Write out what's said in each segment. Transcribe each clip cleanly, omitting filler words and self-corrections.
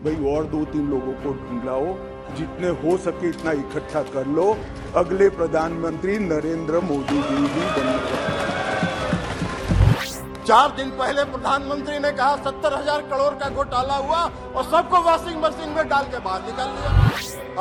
भाई और 2-3 लोगों को ढूंढ लाओ, जितने हो सके इतना इकट्ठा कर लो, अगले प्रधानमंत्री नरेंद्र मोदी जी ही बनेंगे। 4 दिन पहले प्रधानमंत्री ने कहा 70,000 करोड़ का घोटाला हुआ और सबको वॉशिंग मशीन में डाल के बाहर निकाल दिया।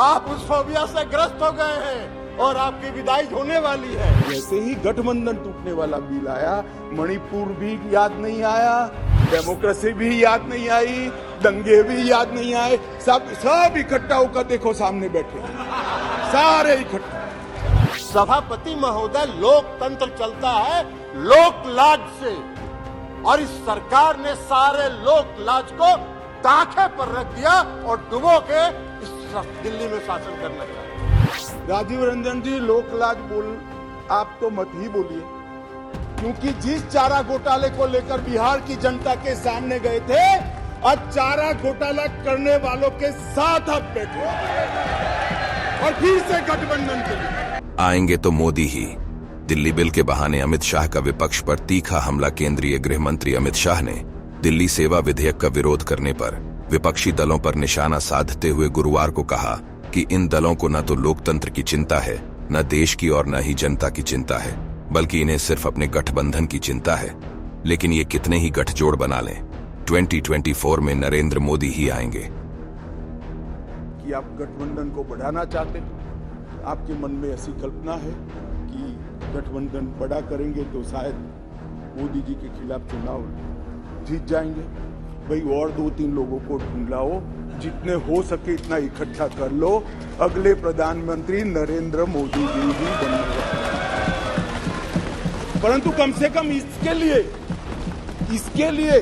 आप उस फोबिया से ग्रस्त हो गए हैं और आपकी विदाई होने वाली है। जैसे ही गठबंधन टूटने वाला बिल आया, मणिपुर भी याद नहीं आया, डेमोक्रेसी भी याद नहीं आई, दंगे भी याद नहीं आए, सब इकट्ठा होकर देखो सामने बैठे सारे इकट्ठा। सभापति महोदय, लोकतंत्र चलता है लोक लाज से और इस सरकार ने सारे लोक लाज को ताखे पर रख दिया और डुबो के इस दिल्ली में शासन करना चाहते। राजीव रंजन जी, लोक लाज बोल आप तो मत ही बोलिए, क्योंकि जिस चारा घोटाले को लेकर बिहार की जनता के सामने गए थे, आज चारा घोटाला करने वालों के साथ आप बैठे और फिर से गठबंधन के लिए आएंगे तो मोदी ही। दिल्ली बिल के बहाने अमित शाह का विपक्ष पर तीखा हमला। केंद्रीय गृह मंत्री अमित शाह ने दिल्ली सेवा विधेयक का विरोध करने पर विपक्षी दलों पर निशाना साधते हुए गुरुवार को कहा कि इन दलों को न तो लोकतंत्र की चिंता है, न देश की और न ही जनता की चिंता है, बल्कि इन्हें सिर्फ अपने गठबंधन की चिंता है। लेकिन ये कितने ही गठजोड़ बना लें, 2024 में नरेंद्र मोदी ही आएंगे। कि आप गठबंधन को बढ़ाना चाहते, आपके मन में ऐसी कल्पना है कि गठबंधन बड़ा करेंगे तो शायद मोदी जी के खिलाफ चुनाव जीत जाएंगे। भाई और 2-3 लोगों को ढूंढ लाओ, जितने हो सके इतना इकट्ठा कर लो, अगले प्रधानमंत्री नरेंद्र मोदी जी ही बनेंगे। परंतु कम से कम इसके लिए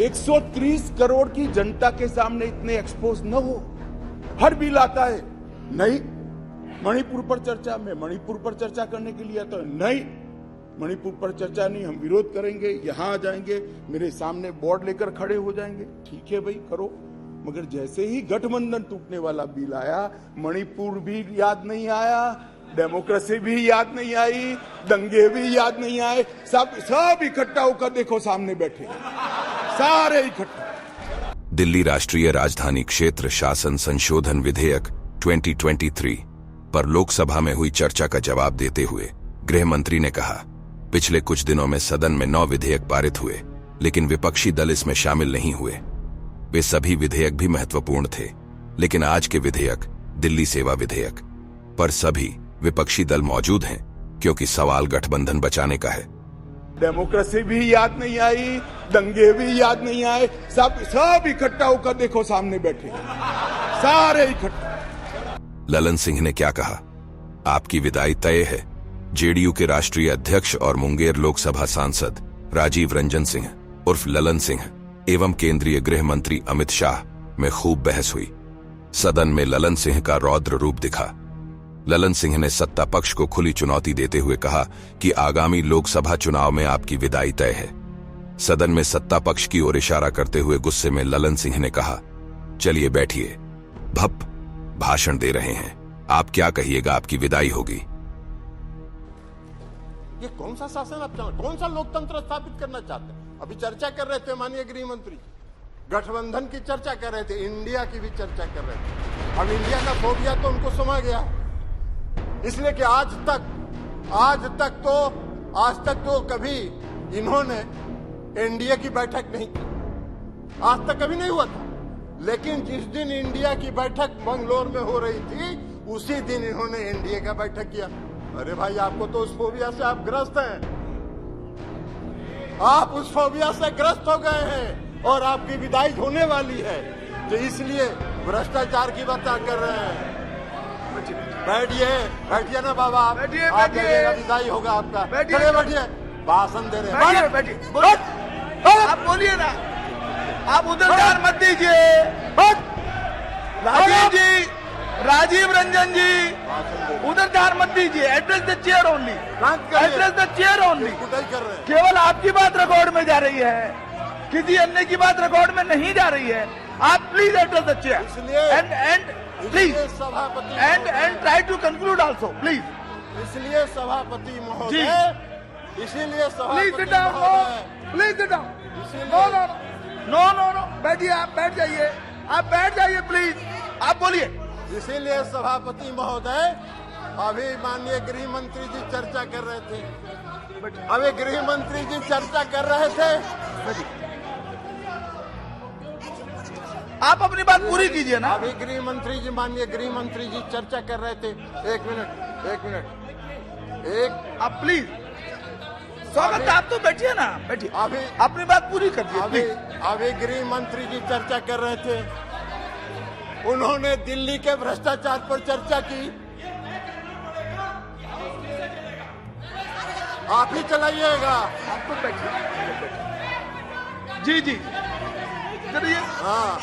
130 करोड़ की जनता के सामने इतने एक्सपोज न हो। हर बिल आता है, नहीं मणिपुर पर चर्चा, में मणिपुर पर चर्चा करने के लिए आता है, नहीं मणिपुर पर चर्चा नहीं, हम विरोध करेंगे, यहां आ जाएंगे, मेरे सामने बोर्ड लेकर खड़े हो जाएंगे। ठीक है भाई, करो। मगर जैसे ही गठबंधन टूटने वाला बिल आया, मणिपुर भी याद नहीं आया, डेमोक्रेसी भी याद नहीं आई, दंगे भी याद नहीं आए, सब इकट्ठा होकर देखो सामने बैठे सारे इकट्ठा। दिल्ली राष्ट्रीय राजधानी क्षेत्र शासन संशोधन विधेयक 2023 पर लोकसभा में हुई चर्चा का जवाब देते हुए गृह मंत्री ने कहा, पिछले कुछ दिनों में सदन में 9 विधेयक पारित हुए, लेकिन विपक्षी दल इसमें शामिल नहीं हुए। वे सभी विधेयक भी महत्वपूर्ण थे, लेकिन आज के विधेयक दिल्ली सेवा विधेयक पर सभी विपक्षी दल मौजूद हैं, क्योंकि सवाल गठबंधन बचाने का है। डेमोक्रेसी भी याद नहीं आई, दंगे भी याद नहीं आए, सब इकट्ठा होकर देखो सामने बैठे सारे इकट्ठा। ललन सिंह ने क्या कहा, आपकी विदाई तय है। जेडीयू के राष्ट्रीय अध्यक्ष और मुंगेर लोकसभा सांसद राजीव रंजन सिंह उर्फ ललन सिंह एवं केंद्रीय गृह मंत्री अमित शाह में खूब बहस हुई। सदन में ललन सिंह का रौद्र रूप दिखा। ललन सिंह ने सत्ता पक्ष को खुली चुनौती देते हुए कहा कि आगामी लोकसभा चुनाव में आपकी विदाई तय है। सदन में सत्ता पक्ष की ओर इशारा करते हुए गुस्से में ललन सिंह ने कहा, चलिए बैठिए, भप भाषण दे रहे हैं, आप क्या कहिएगा, आपकी विदाई होगी। ये कौन सा शासन आप चाहते, कौन सा लोकतंत्र स्थापित करना चाहते हैं? अभी चर्चा कर रहे थे माननीय गृह मंत्री, गठबंधन की चर्चा कर रहे थे, इंडिया की भी चर्चा कर रहे थे। अब इंडिया का फोबिया तो उनको समा गया, इसलिए कि आज तक तो कभी इन्होंने एनडीए की बैठक नहीं की, आज तक कभी नहीं हुआ था। लेकिन जिस दिन इंडिया की बैठक बंगलोर में हो रही थी, उसी दिन इन्होंने एनडीए का बैठक किया। अरे भाई, आपको तो उस फोबिया से आप ग्रस्त हैं, आप उस फोबिया से ग्रस्त हो गए हैं और आपकी विदाई होने वाली है, तो इसलिए भ्रष्टाचार की बात कर रहे हैं। बैठिए ना बाबा, आप बैठिए, विदाई होगा आपका, बैठिए, भाषण दे रहे हैं, आप बोलिए ना, आप उधर ध्यान मत दीजिए। राजीव रंजन जी, उधर ध्यान मत दीजिए। Address the chair only, address the chair only. केवल आपकी बात रिकॉर्ड में जा रही है, किसी अन्य की बात रिकॉर्ड में नहीं जा रही है। आप please address the chair and please and try to conclude also please. इसलिए सभापति महोदय, इसीलिए please sit down, please sit down. No, बैठिए, आप बैठ जाइए, आप बैठ जाइए प्लीज, आप बोलिए। इसीलिए सभापति महोदय, अभी माननीय गृह मंत्री जी चर्चा कर रहे थे, अभी गृह मंत्री जी चर्चा कर रहे थे। आप अपनी बात पूरी कीजिए ना। अभी गृह मंत्री जी, माननीय गृह मंत्री जी चर्चा कर रहे थे। एक मिनट, आप प्लीज, स्वागत, आप तो बैठिए ना, बैठिए, अभी अपनी बात पूरी करिए। अभी गृह मंत्री जी चर्चा कर रहे थे, उन्होंने दिल्ली के भ्रष्टाचार पर चर्चा की। आप ही चलाइएगा। आप तो बैठिए। जी चलिए, हाँ,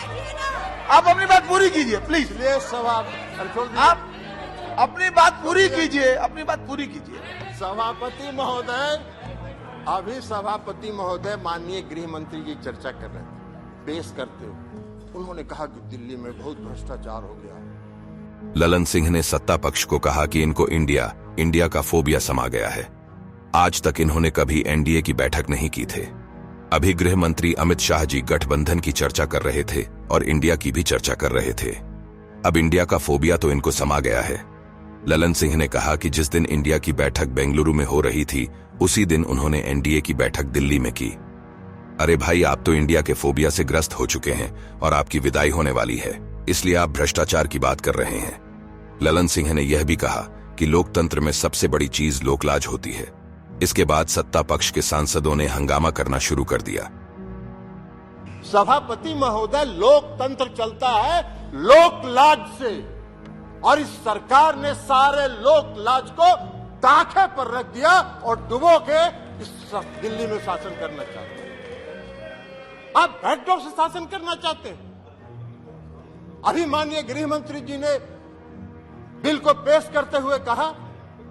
आप अपनी बात पूरी कीजिए प्लीज। इसलिए आप अपनी बात पूरी कीजिए, अपनी बात पूरी कीजिए। सभापति महोदय, अभी सभापति महोदय माननीय गृह मंत्री जी चर्चा कर रहे थे, पेश करते हुए उन्होंने कहा कि दिल्ली में बहुत भ्रष्टाचार हो गया। ललन सिंह ने सत्ता पक्ष को कहा कि इनको इंडिया का फोबिया समा गया है। आज तक इन्होंने कभी एनडीए की बैठक नहीं की थे। अभी गृह मंत्री अमित शाह जी गठबंधन की चर्चा कर रहे थे और इंडिया की भी चर्चा कर रहे थे। अब इंडिया का फोबिया तो इनको समा गया है। ललन सिंह ने कहा कि जिस दिन इंडिया की बैठक बेंगलुरु में हो रही थी, उसी दिन उन्होंने एनडीए की बैठक दिल्ली में की। अरे भाई, आप तो इंडिया के फोबिया से ग्रस्त हो चुके हैं और आपकी विदाई होने वाली है, इसलिए आप भ्रष्टाचार की बात कर रहे हैं। ललन सिंह ने यह भी कहा कि लोकतंत्र में सबसे बड़ी चीज लोकलाज होती है। इसके बाद सत्ता पक्ष के सांसदों ने हंगामा करना शुरू कर दिया। सभापति महोदय, लोकतंत्र चलता है लोकलाज से, और इस सरकार ने सारे लोकलाज को ताखे पर रख दिया और डुबो के इस दिल्ली में शासन करना चाहते हैं। आप बैकडोर से शासन करना चाहते हैं। अभी माननीय गृह मंत्री जी ने बिल को पेश करते हुए कहा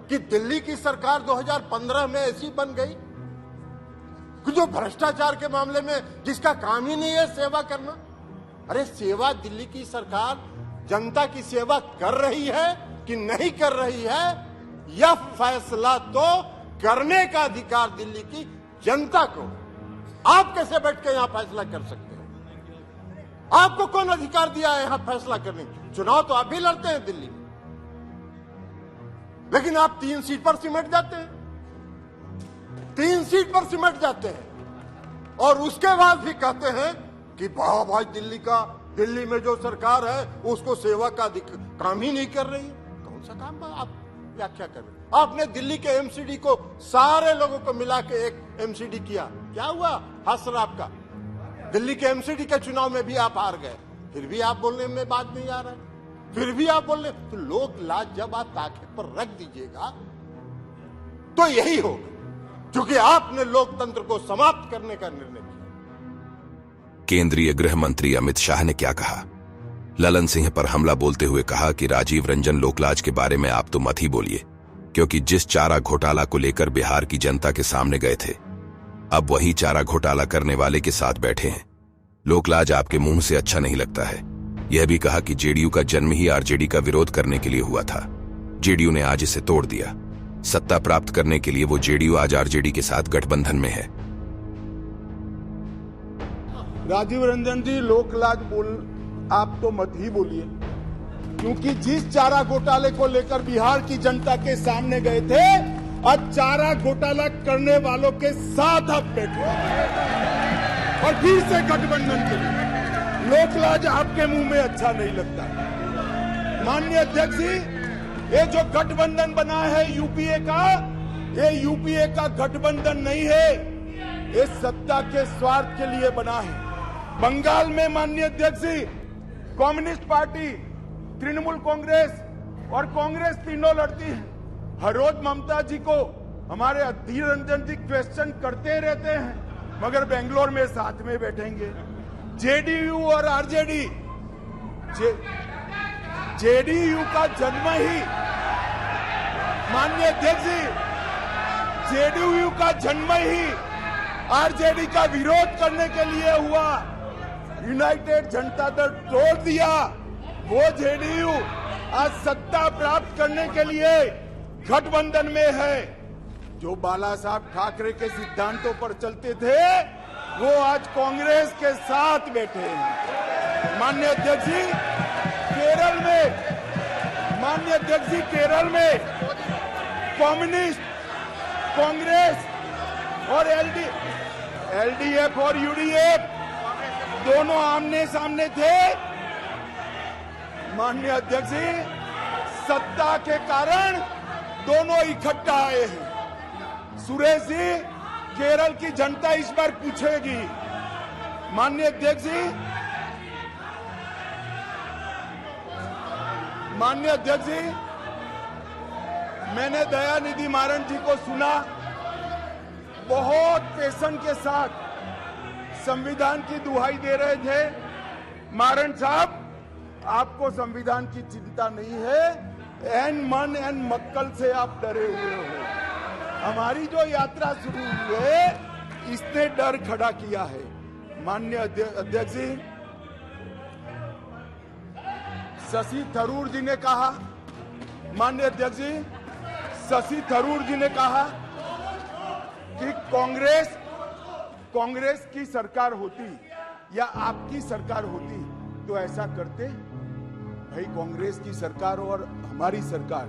कि दिल्ली की सरकार 2015 में ऐसी बन गई कि जो भ्रष्टाचार के मामले में जिसका काम ही नहीं है सेवा करना। अरे सेवा दिल्ली की सरकार जनता की सेवा कर रही है कि नहीं कर रही है, यह फैसला तो करने का अधिकार दिल्ली की जनता को। आप कैसे बैठ के यहां फैसला कर सकते हैं? आपको कौन अधिकार दिया है यहां फैसला करने? चुनाव तो आप भी लड़ते हैं दिल्ली में, लेकिन आप 3 सीट पर सिमट जाते हैं, 3 सीट पर सिमट जाते हैं और उसके बाद भी कहते हैं कि वाह भाई दिल्ली में जो सरकार है उसको सेवा का काम ही नहीं कर रही है। कौन सा काम आप व्याख्या कर रहे हैं? आपने दिल्ली के एमसीडी को सारे लोगों को मिला के एक एमसीडी किया, क्या हुआ? हासिल आपका दिल्ली के एमसीडी के चुनाव में भी आप हार गए, फिर भी आप बोलने में बात नहीं आ रहा है, फिर भी आप बोल रहे। तो लोक लाज जब आप ताखे पर रख दीजिएगा तो यही होगा, क्योंकि आपने लोकतंत्र को समाप्त करने का निर्णय किया। केंद्रीय गृह मंत्री अमित शाह ने क्या कहा? ललन सिंह पर हमला बोलते हुए कहा कि राजीव रंजन लोकलाज के बारे में आप तो मत ही बोलिए, क्योंकि जिस चारा घोटाला को लेकर बिहार की जनता के सामने गए थे, अब वही चारा घोटाला करने वाले के साथ बैठे हैं। लोकलाज आपके मुंह से अच्छा नहीं लगता है। यह भी कहा कि जेडीयू का जन्म ही आरजेडी का विरोध करने के लिए हुआ था। जेडीयू ने आज इसे तोड़ दिया। सत्ता प्राप्त करने के लिए वो जेडीयू आज आरजेडी के साथ गठबंधन में है। राजीव रंजन जी, लोकलाज आप तो मत ही बोलिए, क्योंकि जिस चारा घोटाले को लेकर बिहार की जनता के सामने गए थे, अब चारा घोटाला करने वालों के साथ आप बैठे और फिर से गठबंधन के लिए। लोकलाज आपके मुंह में अच्छा नहीं लगता। माननीय अध्यक्ष जी, ये जो गठबंधन बना है यूपीए का, ये यूपीए का गठबंधन नहीं है, ये सत्ता के स्वार्थ के लिए बना है। बंगाल में माननीय अध्यक्ष जी, कम्युनिस्ट पार्टी, तृणमूल कांग्रेस और कांग्रेस तीनों लड़ती है। हर रोज ममता जी को हमारे अधीर रंजन जी क्वेश्चन करते रहते हैं, मगर बेंगलोर में साथ में बैठेंगे। जेडीयू और आरजेडी, जेडीयू का जन्म ही, माननीय अध्यक्ष जी, जेडीयू का जन्म ही आरजेडी का विरोध करने के लिए हुआ। यूनाइटेड जनता दल तोड़ दिया, वो जेडीयू आज सत्ता प्राप्त करने के लिए गठबंधन में है। जो बाला साहब ठाकरे के सिद्धांतों पर चलते थे, वो आज कांग्रेस के साथ बैठे हैं। माननीय अध्यक्ष जी, केरल में माननीय अध्यक्ष जी, केरल में कम्युनिस्ट, कांग्रेस और एलडीएफ और यूडीएफ दोनों आमने सामने थे। माननीय अध्यक्ष जी, सत्ता के कारण दोनों इकट्ठा आए हैं। सुरेश जी, केरल की जनता इस बार पूछेगी। माननीय अध्यक्ष जी, माननीय अध्यक्ष जी, मैंने दयानिधि मारन जी को सुना, बहुत पैशन के साथ संविधान की दुहाई दे रहे थे। मारन साहब, आपको संविधान की चिंता नहीं है, एन मन एन मक्कल से आप डरे हुए हो। हमारी जो यात्रा शुरू हुई है, इसने डर खड़ा किया है। माननीय अध्यक्ष जी, शशि थरूर जी ने कहा, माननीय अध्यक्ष जी, शशि थरूर जी ने कहा कि कांग्रेस की सरकार होती या आपकी सरकार होती तो ऐसा करते। भाई, कांग्रेस की सरकार और हमारी सरकार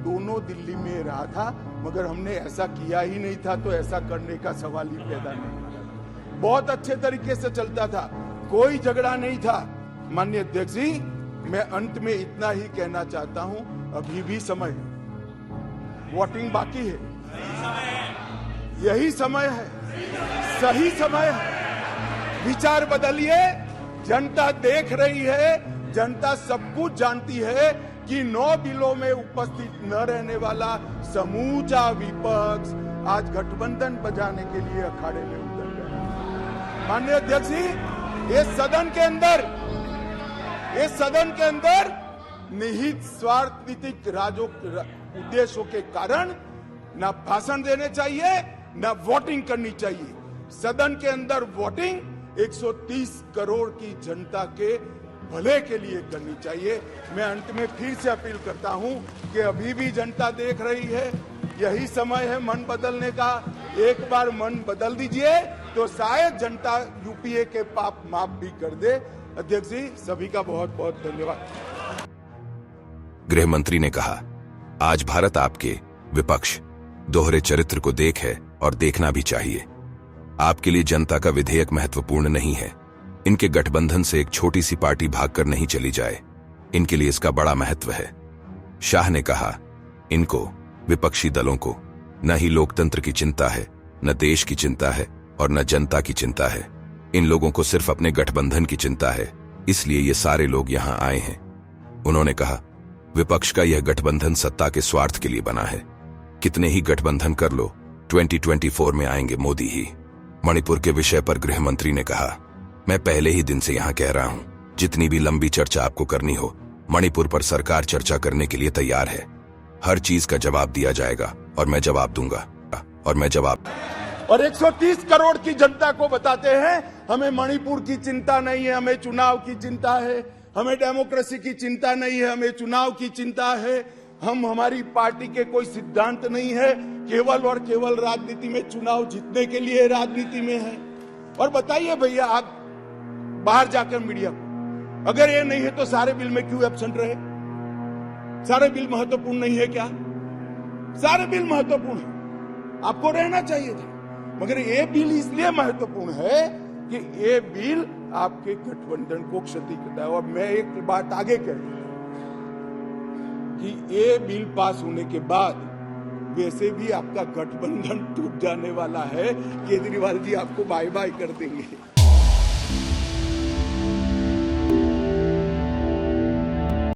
दोनों दिल्ली में रहा था, मगर हमने ऐसा किया ही नहीं था, तो ऐसा करने का सवाल ही पैदा नहीं। बहुत अच्छे तरीके से चलता था, कोई झगड़ा नहीं था। माननीय अध्यक्ष जी, मैं अंत में इतना ही कहना चाहता हूं, अभी भी समय है, वोटिंग बाकी है, यही समय है, सही समय है। विचार बदलिए, जनता देख रही है, जनता सब कुछ जानती है कि 9 बिलों में उपस्थित न रहने वाला समूचा विपक्ष आज गठबंधन बजाने के लिए अखाड़े में उतर गया। माननीय अध्यक्ष जी, ये सदन के अंदर निहित स्वार्थनीतिक उद्देश्यों के कारण न भाषण देने चाहिए, न वोटिंग करनी चाहिए। सदन के अंदर वोटिंग 130 करोड़ की जनता के भले के लिए करनी चाहिए। मैं अंत में फिर से अपील करता हूं कि अभी भी जनता देख रही है, यही समय है मन बदलने का। एक बार मन बदल दीजिए तो शायद जनता यूपीए के पाप माफ भी कर दे। अध्यक्ष जी, सभी का बहुत बहुत धन्यवाद। गृह मंत्री ने कहा, आज भारत आपके विपक्ष दोहरे चरित्र को देखे और देखना भी चाहिए। आपके लिए जनता का विधेयक महत्वपूर्ण नहीं है। इनके गठबंधन से एक छोटी सी पार्टी भागकर नहीं चली जाए, इनके लिए इसका बड़ा महत्व है। शाह ने कहा, इनको विपक्षी दलों को न ही लोकतंत्र की चिंता है, न देश की चिंता है और न जनता की चिंता है। इन लोगों को सिर्फ अपने गठबंधन की चिंता है, इसलिए ये सारे लोग यहां आए हैं। उन्होंने कहा, विपक्ष का यह गठबंधन सत्ता के स्वार्थ के लिए बना है। कितने ही गठबंधन कर लो, 2024 में आएंगे मोदी ही। मणिपुर के विषय पर गृह मंत्री ने कहा, मैं पहले ही दिन से यहां कह रहा हूं, जितनी भी लंबी चर्चा आपको करनी हो, मणिपुर पर सरकार चर्चा करने के लिए तैयार है। हर चीज का जवाब दिया जाएगा और मैं जवाब दूंगा और 130 करोड़ की जनता को बताते हैं, हमें मणिपुर की चिंता नहीं है, हमें चुनाव की चिंता है, हमें डेमोक्रेसी की चिंता नहीं है, हमें चुनाव की चिंता है। हमारी पार्टी के कोई सिद्धांत नहीं है, केवल और केवल राजनीति में, चुनाव जीतने के लिए राजनीति में है। और बताइए भैया, आप बाहर जाकर मीडिया को, अगर ये नहीं है तो सारे बिल में क्यों एब्सेंट रहे? सारे बिल महत्वपूर्ण नहीं है क्या? सारे बिल महत्वपूर्ण है, आपको रहना चाहिए था, मगर ये बिल इसलिए महत्वपूर्ण है कि ये बिल आपके गठबंधन को क्षति करता है। और मैं एक बात आगे कह दूं कि ये बिल पास होने के बाद वैसे भी आपका गठबंधन टूट जाने वाला है। केजरीवाल जी आपको बाय बाय कर देंगे।